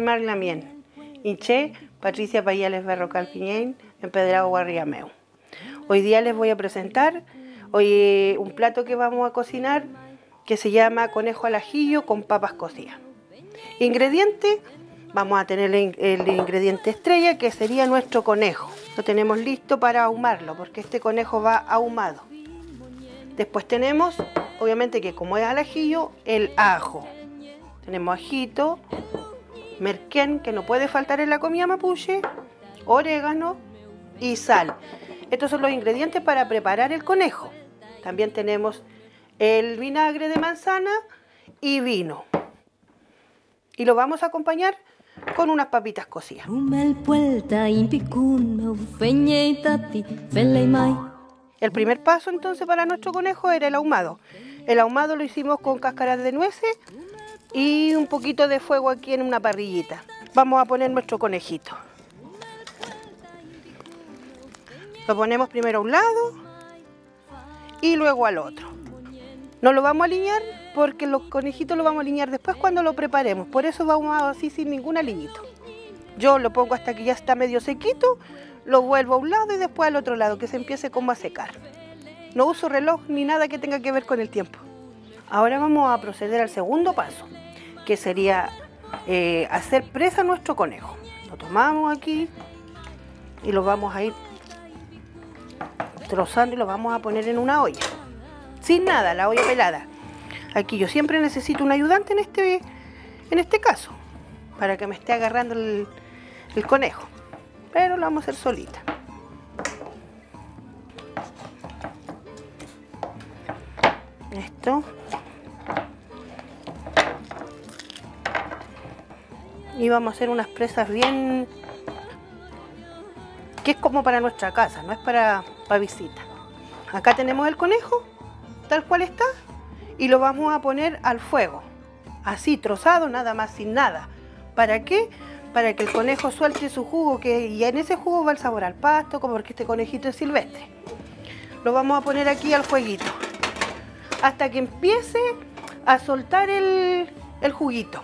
Mari Lamien, Inche, Patricia Payales Berrocal Piñén, Empedrado Guarriameu. Hoy día les voy a presentar un plato que vamos a cocinar que se llama conejo al ajillo con papas cocidas. Ingrediente, vamos a tener el ingrediente estrella que sería nuestro conejo. Lo tenemos listo para ahumarlo porque este conejo va ahumado. Después tenemos, obviamente que como es al ajillo, el ajo. Tenemos ajito, merquén, que no puede faltar en la comida mapuche, orégano y sal. Estos son los ingredientes para preparar el conejo. También tenemos el vinagre de manzana y vino. Y lo vamos a acompañar con unas papitas cocidas. El primer paso entonces para nuestro conejo era el ahumado. El ahumado lo hicimos con cáscaras de nueces y un poquito de fuego aquí en una parrillita. Vamos a poner nuestro conejito. Lo ponemos primero a un lado y luego al otro. No lo vamos a alinear porque los conejitos lo vamos a alinear después cuando lo preparemos. Por eso vamos así sin ningún aliñito. Yo lo pongo hasta que ya está medio sequito, lo vuelvo a un lado y después al otro lado, que se empiece como a secar. No uso reloj ni nada que tenga que ver con el tiempo. Ahora vamos a proceder al segundo paso, que sería hacer presa a nuestro conejo. Lo tomamos aquí y lo vamos a ir trozando y lo vamos a poner en una olla. Sin nada, la olla pelada. Aquí yo siempre necesito un ayudante en este caso, para que me esté agarrando el conejo. Pero lo vamos a hacer solita. Esto. Y vamos a hacer unas presas bien, que es como para nuestra casa, no es para visita. Acá tenemos el conejo, tal cual está, y lo vamos a poner al fuego, así trozado, nada más, sin nada. ¿Para qué? Para que el conejo suelte su jugo, y en ese jugo va el sabor al pasto, como porque este conejito es silvestre. Lo vamos a poner aquí al fueguito, hasta que empiece a soltar el juguito.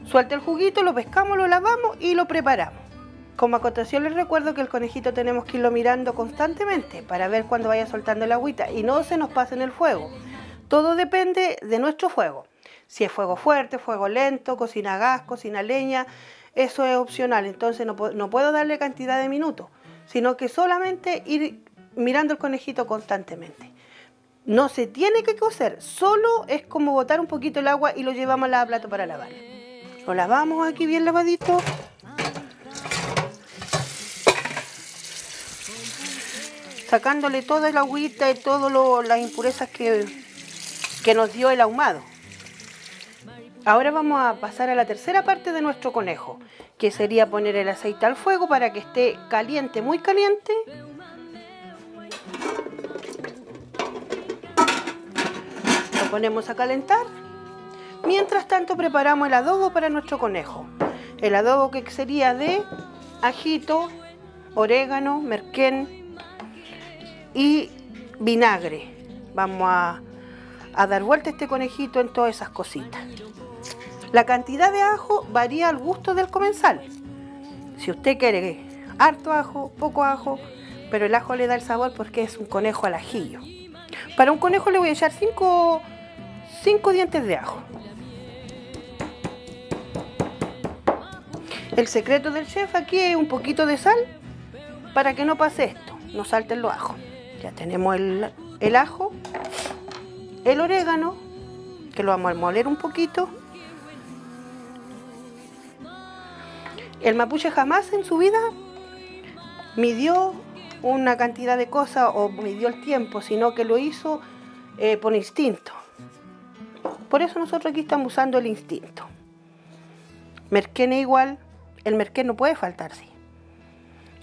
Suelta el juguito, lo pescamos, lo lavamos y lo preparamos. Como acotación les recuerdo que el conejito tenemos que irlo mirando constantemente para ver cuando vaya soltando el agüita y no se nos pase en el fuego. Todo depende de nuestro fuego. Si es fuego fuerte, fuego lento, cocina a gas, cocina a leña, eso es opcional. Entonces no puedo darle cantidad de minutos, sino que solamente ir mirando el conejito constantemente. No se tiene que cocer, solo es como botar un poquito el agua y lo llevamos al plato para lavar. Lo lavamos aquí bien lavadito. Sacándole toda el agüita y todas las impurezas que nos dio el ahumado. Ahora vamos a pasar a la tercera parte de nuestro conejo, que sería poner el aceite al fuego para que esté caliente, muy caliente. Lo ponemos a calentar. Mientras tanto preparamos el adobo para nuestro conejo. El adobo que sería de ajito, orégano, merquén y vinagre. Vamos a dar vuelta a este conejito en todas esas cositas. La cantidad de ajo varía al gusto del comensal. Si usted quiere harto ajo, poco ajo, pero el ajo le da el sabor porque es un conejo al ajillo. Para un conejo le voy a echar 5 dientes de ajo. El secreto del chef aquí es un poquito de sal para que no pase esto, no salten los ajos. Ya tenemos el ajo, el orégano, que lo vamos a moler un poquito. El mapuche jamás en su vida midió una cantidad de cosas o midió el tiempo, sino que lo hizo por instinto. Por eso nosotros aquí estamos usando el instinto. Merquén es igual, el merquén no puede faltar, sí.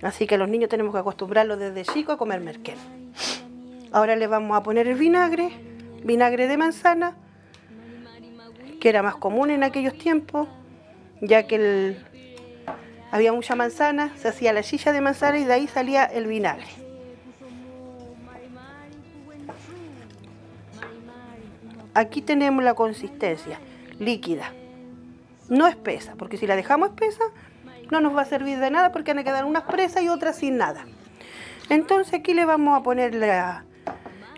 Así que los niños tenemos que acostumbrarlos desde chicos a comer merquén. Ahora le vamos a poner el vinagre de manzana, que era más común en aquellos tiempos, ya que había mucha manzana, se hacía la chicha de manzana y de ahí salía el vinagre. Aquí tenemos la consistencia líquida, no espesa, porque si la dejamos espesa no nos va a servir de nada porque van a quedar unas presas y otras sin nada. Entonces aquí le vamos a poner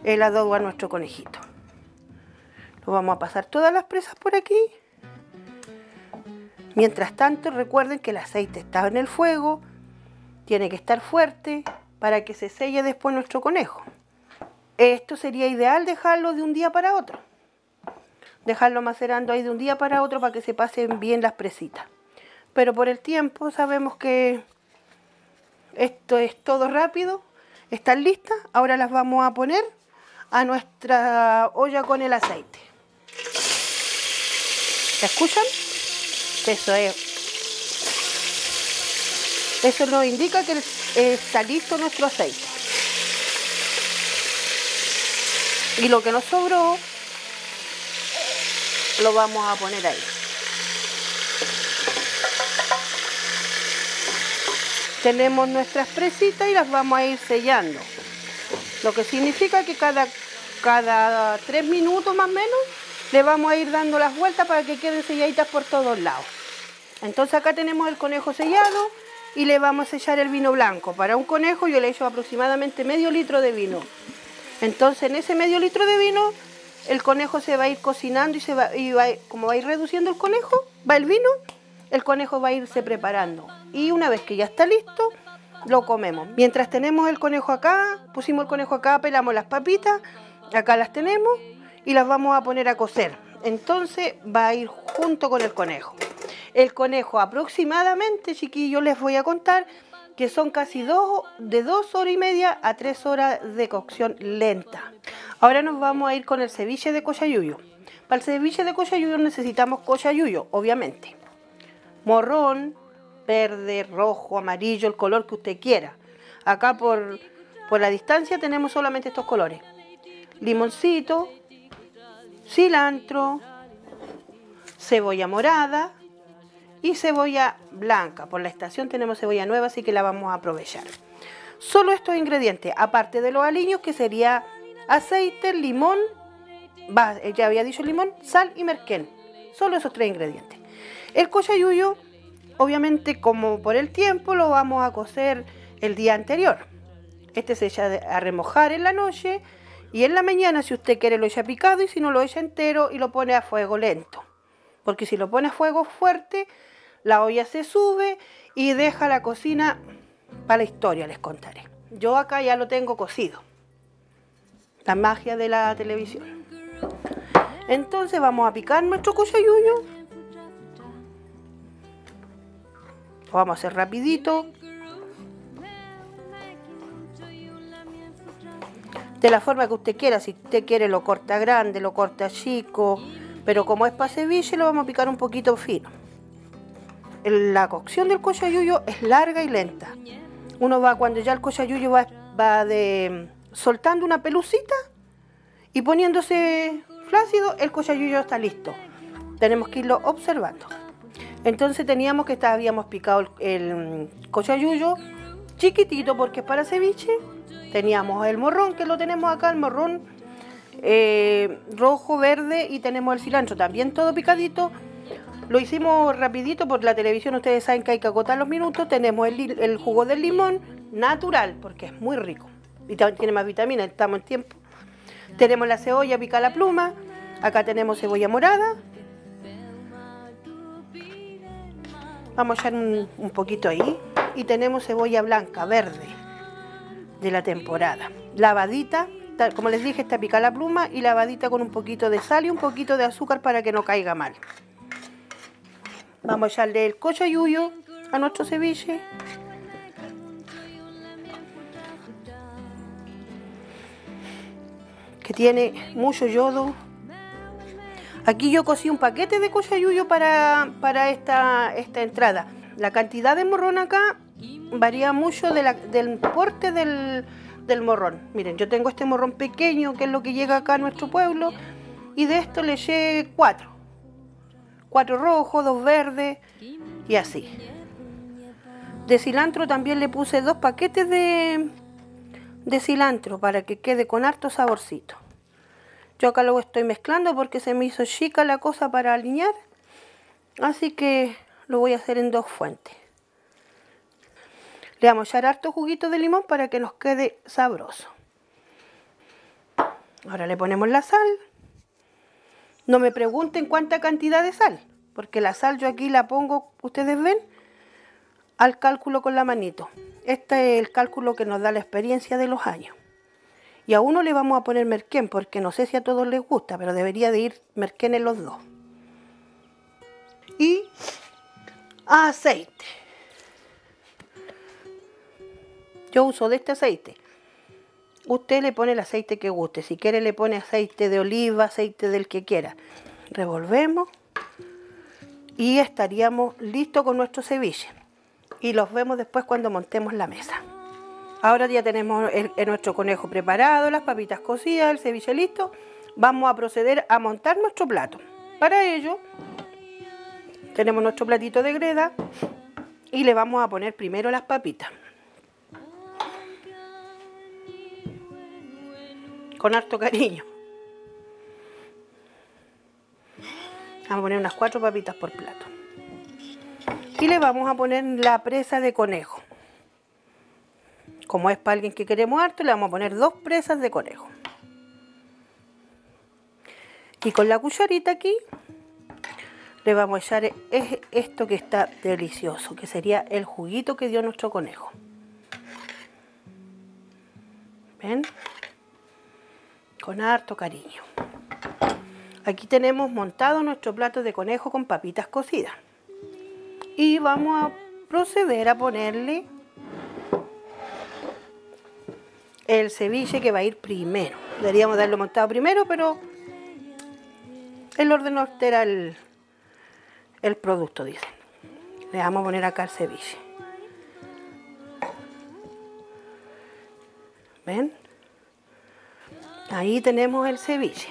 el adobo a nuestro conejito. Lo vamos a pasar todas las presas por aquí. Mientras tanto, recuerden que el aceite está en el fuego, tiene que estar fuerte para que se selle después nuestro conejo. Esto sería ideal dejarlo de un día para otro. Dejarlo macerando ahí de un día para otro para que se pasen bien las presitas. Pero por el tiempo sabemos que esto es todo rápido. Están listas. Ahora las vamos a poner a nuestra olla con el aceite. ¿Se escuchan? Eso es. Eso nos indica que está listo nuestro aceite. Y lo que nos sobró lo vamos a poner ahí. Tenemos nuestras presitas y las vamos a ir sellando. Lo que significa que cada 3 minutos más o menos le vamos a ir dando las vueltas para que queden selladitas por todos lados. Entonces acá tenemos el conejo sellado y le vamos a echar el vino blanco. Para un conejo yo le echo aproximadamente medio litro de vino. Entonces en ese medio litro de vino el conejo se va a ir cocinando como va a ir reduciendo el conejo, va el vino, el conejo va a irse preparando. Y una vez que ya está listo, lo comemos. Mientras tenemos el conejo acá, pusimos el conejo acá, pelamos las papitas, acá las tenemos y las vamos a poner a cocer. Entonces va a ir junto con el conejo. El conejo aproximadamente, chiquillos, les voy a contar que son casi de 2 horas y media a 3 horas de cocción lenta. Ahora nos vamos a ir con el ceviche de cochayuyo. Para el ceviche de cochayuyo necesitamos cochayuyo, obviamente. Morrón, verde, rojo, amarillo, el color que usted quiera. Acá por la distancia tenemos solamente estos colores. Limoncito, cilantro, cebolla morada y cebolla blanca. Por la estación tenemos cebolla nueva, así que la vamos a aprovechar. Solo estos ingredientes, aparte de los aliños, que sería aceite, limón, ya había dicho limón, sal y merquén. Solo esos 3 ingredientes. El cochayuyo, obviamente, como por el tiempo, lo vamos a cocer el día anterior. Este se echa a remojar en la noche y en la mañana, si usted quiere, lo echa picado y si no, lo echa entero y lo pone a fuego lento. Porque si lo pone a fuego fuerte, la olla se sube y deja la cocina para la historia, les contaré. Yo acá ya lo tengo cocido. La magia de la televisión. Entonces vamos a picar nuestro cochayuyo. Lo vamos a hacer rapidito. De la forma que usted quiera. Si usted quiere lo corta grande, lo corta chico. Pero como es para ceviche, lo vamos a picar un poquito fino. La cocción del cochayuyo es larga y lenta. Uno va, cuando ya el cochayuyo va soltando una pelucita y poniéndose flácido, el cochayuyo está listo. Tenemos que irlo observando. Entonces habíamos picado el cochayuyo chiquitito porque es para ceviche. Teníamos el morrón, que lo tenemos acá, el morrón rojo, verde, y tenemos el cilantro también todo picadito. Lo hicimos rapidito por la televisión, ustedes saben que hay que acotar los minutos. Tenemos el jugo del limón natural porque es muy rico y tiene más vitaminas, estamos en tiempo. Tenemos la cebolla picada a la pluma. Acá tenemos cebolla morada. Vamos a echar un poquito ahí. Y tenemos cebolla blanca, verde, de la temporada. Lavadita, como les dije, está picada a la pluma y lavadita con un poquito de sal y un poquito de azúcar para que no caiga mal. Vamos a echarle el cochayuyo a nuestro ceviche. Que tiene mucho yodo. Aquí yo cocí un paquete de cochayuyo para esta entrada. La cantidad de morrón acá varía mucho del porte del morrón. Miren, yo tengo este morrón pequeño, que es lo que llega acá a nuestro pueblo, y de esto le eché 4. 4 rojos, 2 verdes y así. De cilantro también le puse 2 paquetes de cilantro para que quede con harto saborcito. Yo acá lo estoy mezclando porque se me hizo chica la cosa para alinear, así que lo voy a hacer en 2 fuentes. Le vamos a echar harto juguito de limón para que nos quede sabroso. Ahora le ponemos la sal. No me pregunten cuánta cantidad de sal, porque la sal yo aquí la pongo, ustedes ven, al cálculo con la manito. Este es el cálculo que nos da la experiencia de los años. Y a uno le vamos a poner merquén, porque no sé si a todos les gusta, pero debería de ir merquén en los dos. Y aceite. Yo uso de este aceite. Usted le pone el aceite que guste. Si quiere le pone aceite de oliva, aceite del que quiera. Revolvemos. Y estaríamos listos con nuestro ceviche. Y los vemos después cuando montemos la mesa. Ahora ya tenemos nuestro conejo preparado, las papitas cocidas, el ceviche listo. Vamos a proceder a montar nuestro plato. Para ello, tenemos nuestro platito de greda y le vamos a poner primero las papitas. Con harto cariño. Vamos a poner unas 4 papitas por plato. Y le vamos a poner la presa de conejo. Como es para alguien que queremos harto, le vamos a poner 2 presas de conejo. Y con la cucharita aquí le vamos a echar esto que está delicioso, que sería el juguito que dio nuestro conejo. ¿Ven? Con harto cariño. Aquí tenemos montado nuestro plato de conejo con papitas cocidas. Y vamos a proceder a ponerle el ceviche que va a ir primero. Deberíamos darlo montado primero, pero el orden no altera el producto, dicen. Le vamos a poner acá el ceviche. ¿Ven? Ahí tenemos el ceviche.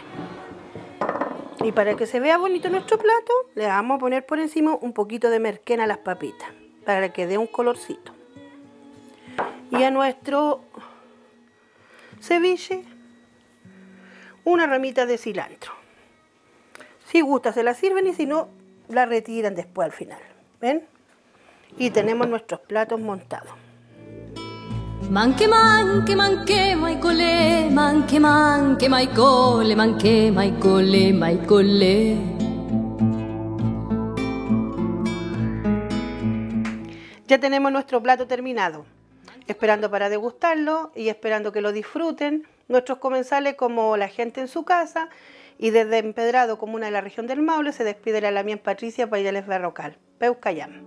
Y para que se vea bonito nuestro plato, le vamos a poner por encima un poquito de merquén a las papitas, para que dé un colorcito. Y a nuestro ceviche, una ramita de cilantro. Si gusta se la sirven y si no, la retiran después al final. ¿Ven? Y tenemos nuestros platos montados. Manque, manque, manque, maicole, manque, manque, maicole, manque, maicole, maicole. Ya tenemos nuestro plato terminado, esperando para degustarlo y esperando que lo disfruten nuestros comensales como la gente en su casa. Y desde Empedrado, comuna de la región del Maule, se despide la Lamien Patricia Paidales Berrocal. Peucayam.